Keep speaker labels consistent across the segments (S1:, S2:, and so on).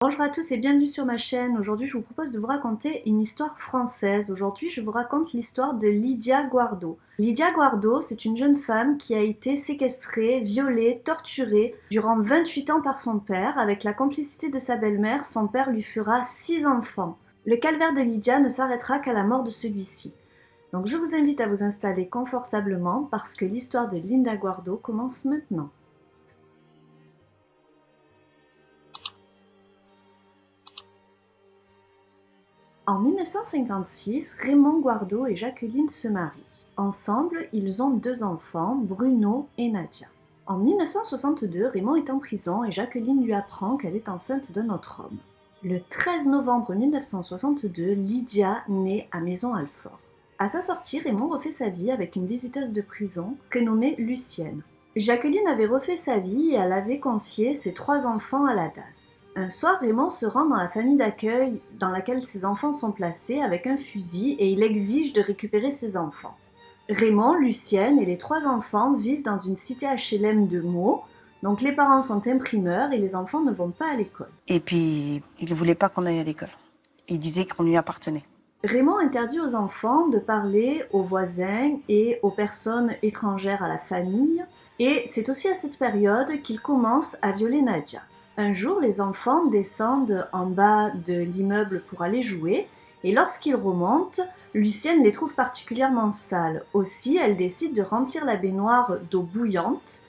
S1: Bonjour à tous et bienvenue sur ma chaîne. Aujourd'hui, je vous propose de vous raconter une histoire française. Aujourd'hui, je vous raconte l'histoire de Lydia Guardo. Lydia Guardo, c'est une jeune femme qui a été séquestrée, violée, torturée durant 28 ans par son père. Avec la complicité de sa belle-mère, son père lui fera 6 enfants. Le calvaire de Lydia ne s'arrêtera qu'à la mort de celui-ci. Donc je vous invite à vous installer confortablement parce que l'histoire de Lydia Guardo commence maintenant. En 1956, Raymond Guardo et Jacqueline se marient. Ensemble, ils ont 2 enfants, Bruno et Nadia. En 1962, Raymond est en prison et Jacqueline lui apprend qu'elle est enceinte d'un autre homme. Le 13 novembre 1962, Lydia naît à Maison-Alfort. À sa sortie, Raymond refait sa vie avec une visiteuse de prison prénommée Lucienne. Jacqueline avait refait sa vie et elle avait confié ses 3 enfants à la DAS. Un soir, Raymond se rend dans la famille d'accueil dans laquelle ses enfants sont placés avec un fusil et il exige de récupérer ses enfants. Raymond, Lucienne et les 3 enfants vivent dans une cité HLM de Meaux, donc les parents sont imprimeurs et les enfants ne vont pas à l'école.
S2: Et puis, il ne voulait pas qu'on aille à l'école. Il disait qu'on lui appartenait.
S1: Raymond interdit aux enfants de parler aux voisins et aux personnes étrangères à la famille. Et c'est aussi à cette période qu'il commence à violer Nadia. Un jour, les enfants descendent en bas de l'immeuble pour aller jouer, et lorsqu'ils remontent, Lucienne les trouve particulièrement sales. Aussi, elle décide de remplir la baignoire d'eau bouillante,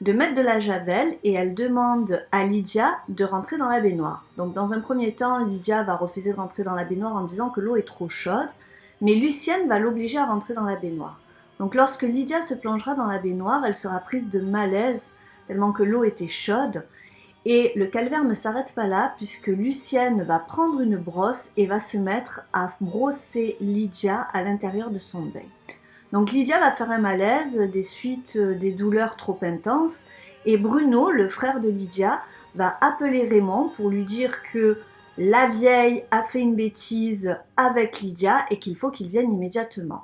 S1: de mettre de la javel, et elle demande à Lydia de rentrer dans la baignoire. Donc dans un premier temps, Lydia va refuser de rentrer dans la baignoire en disant que l'eau est trop chaude, mais Lucienne va l'obliger à rentrer dans la baignoire. Donc lorsque Lydia se plongera dans la baignoire, elle sera prise de malaise tellement que l'eau était chaude. Et le calvaire ne s'arrête pas là puisque Lucienne va prendre une brosse et va se mettre à brosser Lydia à l'intérieur de son bain. Donc Lydia va faire un malaise des suites des douleurs trop intenses et Bruno, le frère de Lydia, va appeler Raymond pour lui dire que la vieille a fait une bêtise avec Lydia et qu'il faut qu'il vienne immédiatement.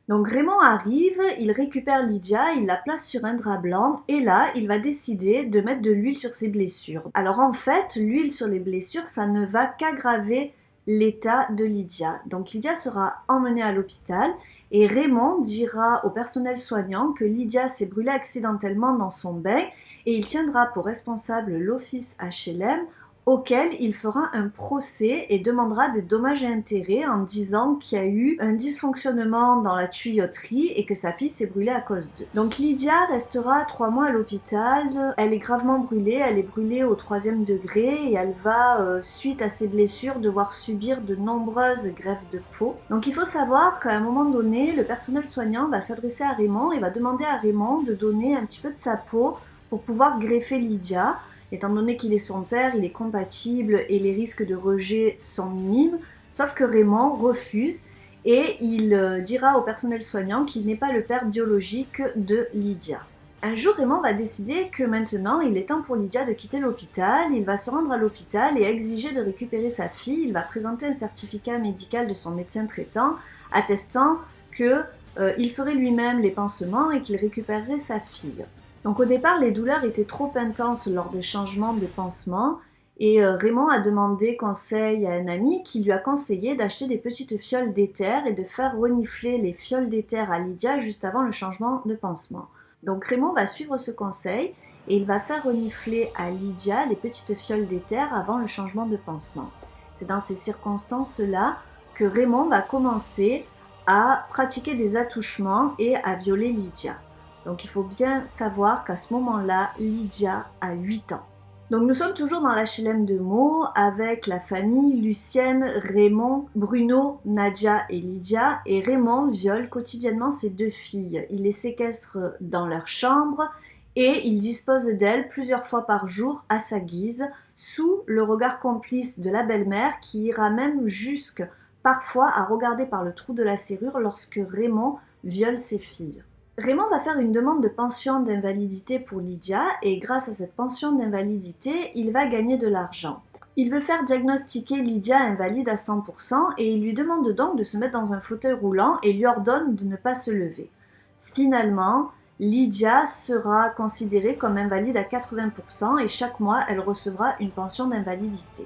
S1: Donc Raymond arrive, il récupère Lydia, il la place sur un drap blanc et là, il va décider de mettre de l'huile sur ses blessures. Alors en fait, l'huile sur les blessures, ça ne va qu'aggraver l'état de Lydia. Donc Lydia sera emmenée à l'hôpital et Raymond dira au personnel soignant que Lydia s'est brûlée accidentellement dans son bain et il tiendra pour responsable l'office HLM auquel il fera un procès et demandera des dommages et intérêts en disant qu'il y a eu un dysfonctionnement dans la tuyauterie et que sa fille s'est brûlée à cause d'eux. Donc Lydia restera 3 mois à l'hôpital, elle est gravement brûlée, elle est brûlée au 3e degré et elle va, suite à ses blessures, devoir subir de nombreuses greffes de peau. Donc il faut savoir qu'à un moment donné, le personnel soignant va s'adresser à Raymond et va demander à Raymond de donner un petit peu de sa peau pour pouvoir greffer Lydia. Étant donné qu'il est son père, il est compatible et les risques de rejet sont minimes, sauf que Raymond refuse et il dira au personnel soignant qu'il n'est pas le père biologique de Lydia. Un jour, Raymond va décider que maintenant, il est temps pour Lydia de quitter l'hôpital, il va se rendre à l'hôpital et exiger de récupérer sa fille, il va présenter un certificat médical de son médecin traitant attestant qu'il ferait lui-même les pansements et qu'il récupérerait sa fille. Donc au départ, les douleurs étaient trop intenses lors des changements de pansement et Raymond a demandé conseil à un ami qui lui a conseillé d'acheter des petites fioles d'éther et de faire renifler les fioles d'éther à Lydia juste avant le changement de pansement. Donc Raymond va suivre ce conseil et il va faire renifler à Lydia les petites fioles d'éther avant le changement de pansement. C'est dans ces circonstances-là que Raymond va commencer à pratiquer des attouchements et à violer Lydia. Donc il faut bien savoir qu'à ce moment-là, Lydia a 8 ans. Donc nous sommes toujours dans l'HLM de Meaux avec la famille Lucienne, Raymond, Bruno, Nadia et Lydia. Et Raymond viole quotidiennement ses 2 filles. Il les séquestre dans leur chambre et il dispose d'elles plusieurs fois par jour à sa guise, sous le regard complice de la belle-mère qui ira même jusque parfois à regarder par le trou de la serrure lorsque Raymond viole ses filles. Raymond va faire une demande de pension d'invalidité pour Lydia et grâce à cette pension d'invalidité, il va gagner de l'argent. Il veut faire diagnostiquer Lydia invalide à 100% et il lui demande donc de se mettre dans un fauteuil roulant et lui ordonne de ne pas se lever. Finalement, Lydia sera considérée comme invalide à 80% et chaque mois, elle recevra une pension d'invalidité.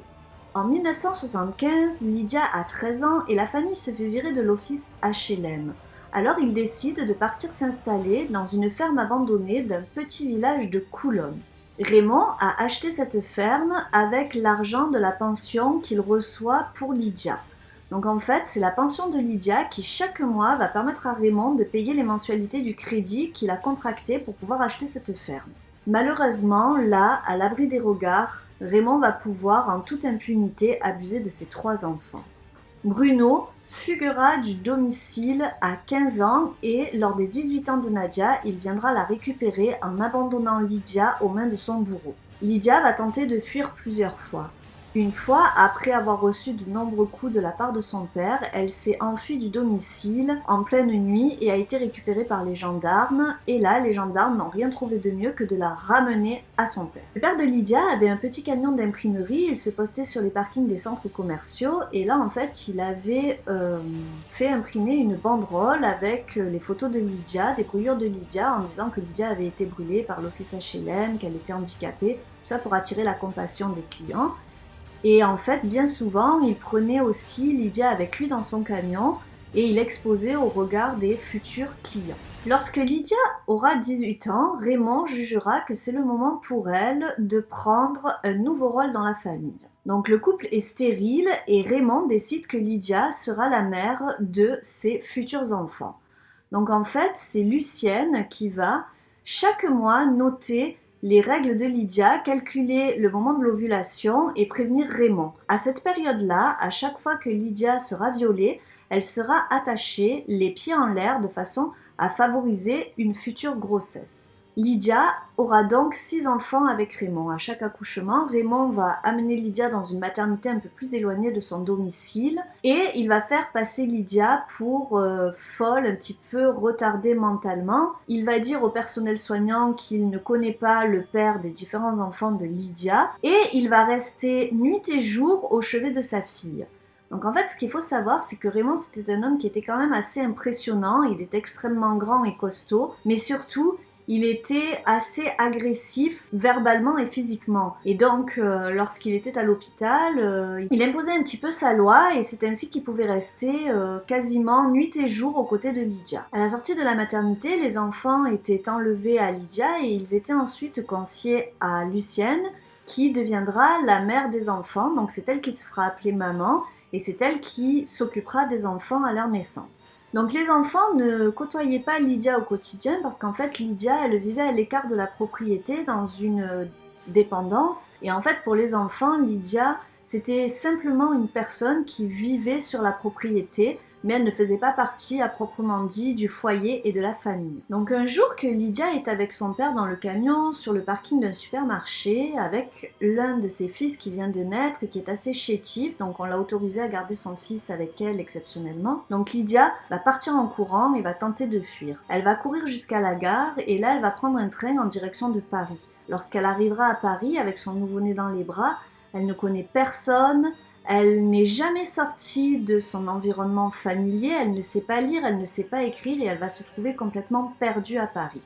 S1: En 1975, Lydia a 13 ans et la famille se fait virer de l'office HLM. Alors il décide de partir s'installer dans une ferme abandonnée d'un petit village de Coulomb. Raymond a acheté cette ferme avec l'argent de la pension qu'il reçoit pour Lydia. Donc en fait, c'est la pension de Lydia qui chaque mois va permettre à Raymond de payer les mensualités du crédit qu'il a contracté pour pouvoir acheter cette ferme. Malheureusement, là, à l'abri des regards, Raymond va pouvoir en toute impunité abuser de ses 3 enfants. Bruno fuguera du domicile à 15 ans et lors des 18 ans de Nadia, il viendra la récupérer en abandonnant Lydia aux mains de son bourreau. Lydia va tenter de fuir plusieurs fois. Une fois, après avoir reçu de nombreux coups de la part de son père, elle s'est enfuie du domicile en pleine nuit et a été récupérée par les gendarmes. Et là, les gendarmes n'ont rien trouvé de mieux que de la ramener à son père. Le père de Lydia avait un petit camion d'imprimerie, il se postait sur les parkings des centres commerciaux et là, en fait, il avait fait imprimer une banderole avec les photos de Lydia, des brûlures de Lydia, en disant que Lydia avait été brûlée par l'office HLM, qu'elle était handicapée, tout ça pour attirer la compassion des clients. Et en fait, bien souvent, il prenait aussi Lydia avec lui dans son camion et il exposait au regard des futurs clients. Lorsque Lydia aura 18 ans, Raymond jugera que c'est le moment pour elle de prendre un nouveau rôle dans la famille. Donc le couple est stérile et Raymond décide que Lydia sera la mère de ses futurs enfants. Donc en fait, c'est Lucienne qui va chaque mois noter les règles de Lydia, calculer le moment de l'ovulation et prévenir Raymond. À cette période-là, à chaque fois que Lydia sera violée, elle sera attachée, les pieds en l'air, de façon à favoriser une future grossesse. Lydia aura donc 6 enfants avec Raymond. À chaque accouchement, Raymond va amener Lydia dans une maternité un peu plus éloignée de son domicile et il va faire passer Lydia pour folle, un petit peu retardée mentalement. Il va dire au personnel soignant qu'il ne connaît pas le père des différents enfants de Lydia et il va rester nuit et jour au chevet de sa fille. Donc en fait, ce qu'il faut savoir, c'est que Raymond, c'était un homme qui était quand même assez impressionnant. Il était extrêmement grand et costaud, mais surtout, il était assez agressif verbalement et physiquement. Et donc, lorsqu'il était à l'hôpital, il imposait un petit peu sa loi et c'est ainsi qu'il pouvait rester quasiment nuit et jour aux côtés de Lydia. À la sortie de la maternité, les enfants étaient enlevés à Lydia et ils étaient ensuite confiés à Lucienne, qui deviendra la mère des enfants. Donc c'est elle qui se fera appeler maman. Et c'est elle qui s'occupera des enfants à leur naissance. Donc les enfants ne côtoyaient pas Lydia au quotidien parce qu'en fait Lydia, elle vivait à l'écart de la propriété dans une dépendance. Et en fait pour les enfants, Lydia, c'était simplement une personne qui vivait sur la propriété, mais elle ne faisait pas partie à proprement dit du foyer et de la famille. Donc un jour que Lydia est avec son père dans le camion sur le parking d'un supermarché avec l'un de ses fils qui vient de naître et qui est assez chétif, donc on l'a autorisé à garder son fils avec elle exceptionnellement. Donc Lydia va partir en courant et va tenter de fuir. Elle va courir jusqu'à la gare et là elle va prendre un train en direction de Paris. Lorsqu'elle arrivera à Paris avec son nouveau-né dans les bras, elle ne connaît personne. Elle n'est jamais sortie de son environnement familier, elle ne sait pas lire, elle ne sait pas écrire et elle va se trouver complètement perdue à Paris.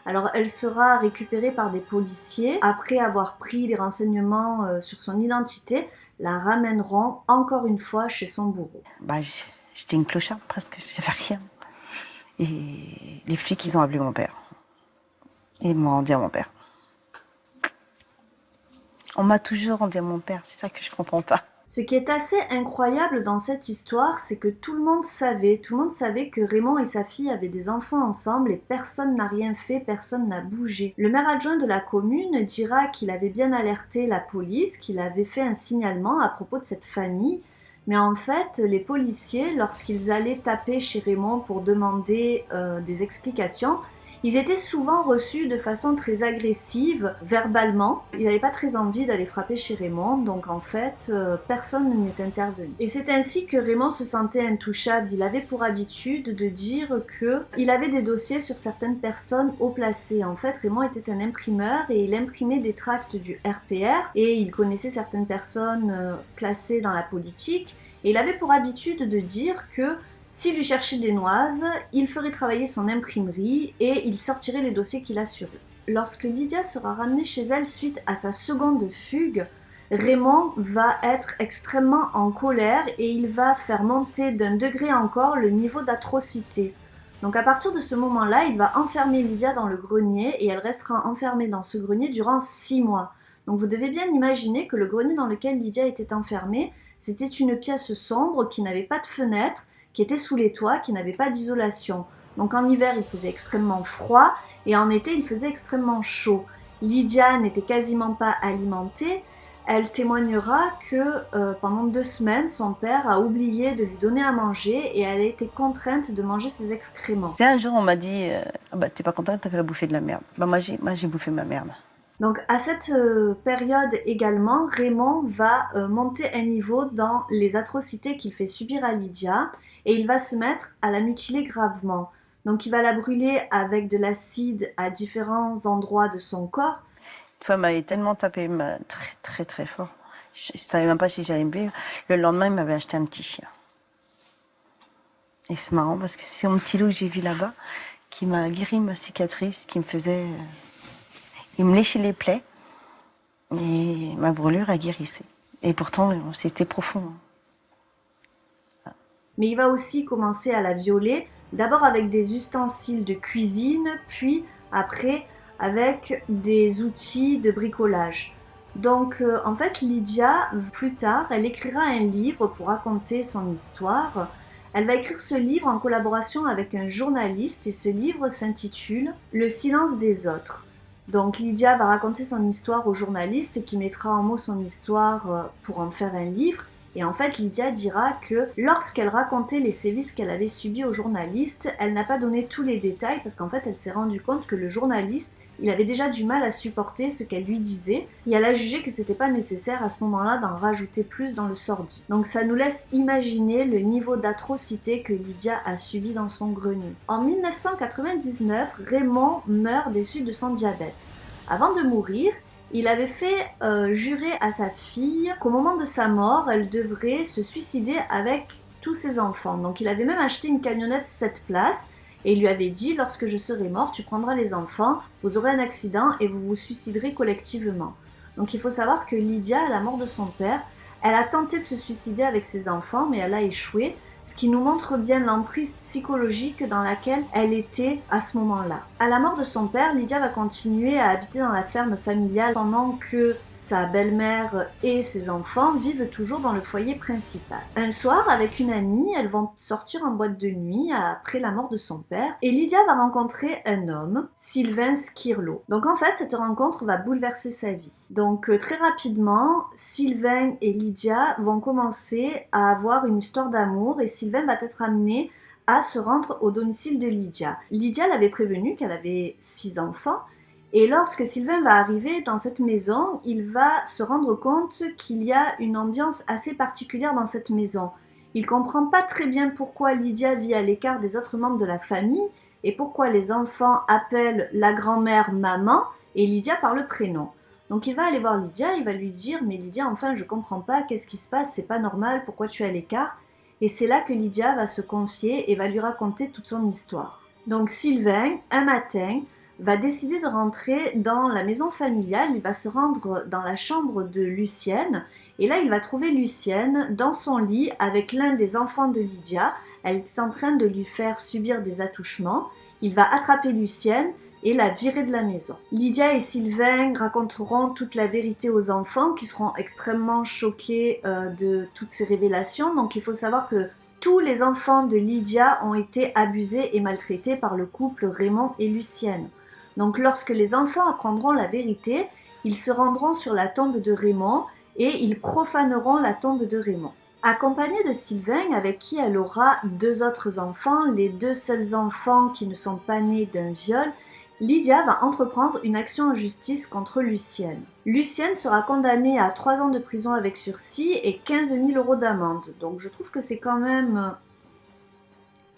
S1: Alors elle sera récupérée par des policiers, après avoir pris des renseignements sur son identité, la ramèneront encore une fois chez son bourreau.
S2: J'étais une clocharde presque, je savais rien. Et les flics, ils ont appelé mon père. Ils m'ont rendu à mon père. On m'a toujours rendu à mon père, c'est ça que je comprends pas.
S1: Ce qui est assez incroyable dans cette histoire, c'est que tout le monde savait que Raymond et sa fille avaient des enfants ensemble et personne n'a rien fait, personne n'a bougé. Le maire adjoint de la commune dira qu'il avait bien alerté la police, qu'il avait fait un signalement à propos de cette famille, mais en fait, les policiers, lorsqu'ils allaient taper chez Raymond pour demander des explications, ils étaient souvent reçus de façon très agressive, verbalement. Ils n'avaient pas très envie d'aller frapper chez Raymond, donc en fait, personne n'est intervenu. Et c'est ainsi que Raymond se sentait intouchable. Il avait pour habitude de dire qu'il avait des dossiers sur certaines personnes haut placées. En fait, Raymond était un imprimeur et il imprimait des tracts du RPR et il connaissait certaines personnes placées dans la politique. Et il avait pour habitude de dire que s'il lui cherchait des noises, il ferait travailler son imprimerie et il sortirait les dossiers qu'il a sur eux. Lorsque Lydia sera ramenée chez elle suite à sa seconde fugue, Raymond va être extrêmement en colère et il va faire monter d'un degré encore le niveau d'atrocité. Donc à partir de ce moment-là, il va enfermer Lydia dans le grenier et elle restera enfermée dans ce grenier durant 6 mois. Donc vous devez bien imaginer que le grenier dans lequel Lydia était enfermée, c'était une pièce sombre qui n'avait pas de fenêtre, qui était sous les toits, qui n'avait pas d'isolation. Donc en hiver, il faisait extrêmement froid et en été, il faisait extrêmement chaud. Lydia n'était quasiment pas alimentée. Elle témoignera que pendant 2 semaines, son père a oublié de lui donner à manger et elle a été contrainte de manger ses excréments.
S2: Un jour, on m'a dit t'es pas contente, t'as qu'à bouffer de la merde. Moi, j'ai bouffé ma merde.
S1: Donc à cette période également, Raymond va monter un niveau dans les atrocités qu'il fait subir à Lydia et il va se mettre à la mutiler gravement. Donc il va la brûler avec de l'acide à différents endroits de son corps.
S2: Une fois, il m'avait tellement tapé très très très fort. Je ne savais même pas si j'allais me vivre. Le lendemain, il m'avait acheté un petit chien. Et c'est marrant parce que c'est mon petit loup que j'ai vu là-bas qui m'a guéri ma cicatrice, qui me faisait... Il me léchait les plaies et ma brûlure a guérissé. Et pourtant, c'était profond.
S1: Mais il va aussi commencer à la violer, d'abord avec des ustensiles de cuisine, puis après avec des outils de bricolage. Donc en fait, Lydia, plus tard, elle écrira un livre pour raconter son histoire. Elle va écrire ce livre en collaboration avec un journaliste et ce livre s'intitule « Le silence des autres ». Donc Lydia va raconter son histoire au journaliste qui mettra en mots son histoire pour en faire un livre. Et en fait, Lydia dira que lorsqu'elle racontait les sévices qu'elle avait subis au journaliste, elle n'a pas donné tous les détails parce qu'en fait, elle s'est rendue compte que le journaliste, il avait déjà du mal à supporter ce qu'elle lui disait et elle a jugé que c'était pas nécessaire à ce moment-là d'en rajouter plus dans le sordide. Donc ça nous laisse imaginer le niveau d'atrocité que Lydia a subi dans son grenier. En 1999, Raymond meurt des suites de son diabète. Avant de mourir, il avait fait jurer à sa fille qu'au moment de sa mort, elle devrait se suicider avec tous ses enfants. Donc il avait même acheté une camionnette 7 places et il lui avait dit « Lorsque je serai mort, tu prendras les enfants, vous aurez un accident et vous vous suiciderez collectivement ». Donc il faut savoir que Lydia, à la mort de son père, elle a tenté de se suicider avec ses enfants, mais elle a échoué. Ce qui nous montre bien l'emprise psychologique dans laquelle elle était à ce moment-là. À la mort de son père, Lydia va continuer à habiter dans la ferme familiale pendant que sa belle-mère et ses enfants vivent toujours dans le foyer principal. Un soir, avec une amie, elles vont sortir en boîte de nuit après la mort de son père et Lydia va rencontrer un homme, Sylvain Skirlo. Donc en fait, cette rencontre va bouleverser sa vie. Donc très rapidement, Sylvain et Lydia vont commencer à avoir une histoire d'amour et Sylvain va être amené à se rendre au domicile de Lydia. Lydia l'avait prévenu qu'elle avait 6 enfants et lorsque Sylvain va arriver dans cette maison, il va se rendre compte qu'il y a une ambiance assez particulière dans cette maison. Il comprend pas très bien pourquoi Lydia vit à l'écart des autres membres de la famille et pourquoi les enfants appellent la grand-mère maman et Lydia par le prénom. Donc il va aller voir Lydia, il va lui dire « Mais Lydia, enfin je comprends pas, qu'est-ce qui se passe, c'est pas normal, pourquoi tu es à l'écart ?» Et c'est là que Lydia va se confier et va lui raconter toute son histoire. Donc Sylvain, un matin, va décider de rentrer dans la maison familiale, il va se rendre dans la chambre de Lucienne, et là il va trouver Lucienne dans son lit avec l'un des enfants de Lydia. Elle était en train de lui faire subir des attouchements. Il va attraper Lucienne et la virer de la maison. Lydia et Sylvain raconteront toute la vérité aux enfants qui seront extrêmement choqués de toutes ces révélations. Donc il faut savoir que tous les enfants de Lydia ont été abusés et maltraités par le couple Raymond et Lucienne. Donc lorsque les enfants apprendront la vérité, ils se rendront sur la tombe de Raymond et ils profaneront la tombe de Raymond. Accompagnée de Sylvain, avec qui elle aura 2 autres enfants, les 2 seuls enfants qui ne sont pas nés d'un viol, Lydia va entreprendre une action en justice contre Lucienne. Lucienne sera condamnée à 3 ans de prison avec sursis et 15 000 € d'amende. Donc je trouve que c'est quand même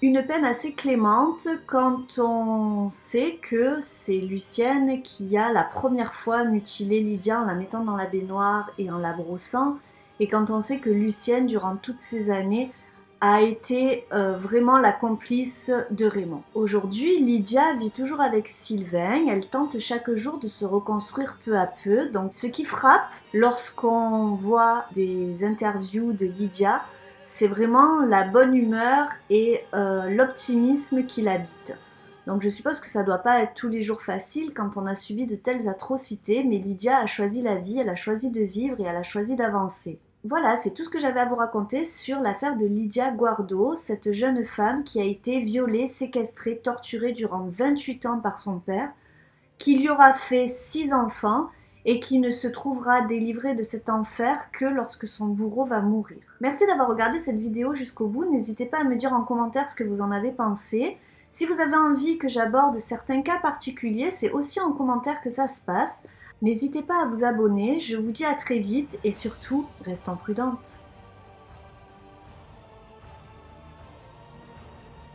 S1: une peine assez clémente quand on sait que c'est Lucienne qui a la première fois mutilé Lydia en la mettant dans la baignoire et en la brossant. Et quand on sait que Lucienne, durant toutes ces années, a été vraiment la complice de Raymond. Aujourd'hui, Lydia vit toujours avec Sylvain. Elle tente chaque jour de se reconstruire peu à peu. Donc, ce qui frappe lorsqu'on voit des interviews de Lydia, c'est vraiment la bonne humeur et l'optimisme qui l'habite. Donc je suppose que ça ne doit pas être tous les jours facile quand on a subi de telles atrocités, mais Lydia a choisi la vie, elle a choisi de vivre et elle a choisi d'avancer. Voilà, c'est tout ce que j'avais à vous raconter sur l'affaire de Lydia Guardo, cette jeune femme qui a été violée, séquestrée, torturée durant 28 ans par son père, qui lui aura fait 6 enfants et qui ne se trouvera délivrée de cet enfer que lorsque son bourreau va mourir. Merci d'avoir regardé cette vidéo jusqu'au bout, n'hésitez pas à me dire en commentaire ce que vous en avez pensé. Si vous avez envie que j'aborde certains cas particuliers, c'est aussi en commentaire que ça se passe. N'hésitez pas à vous abonner, je vous dis à très vite et surtout, restons prudentes.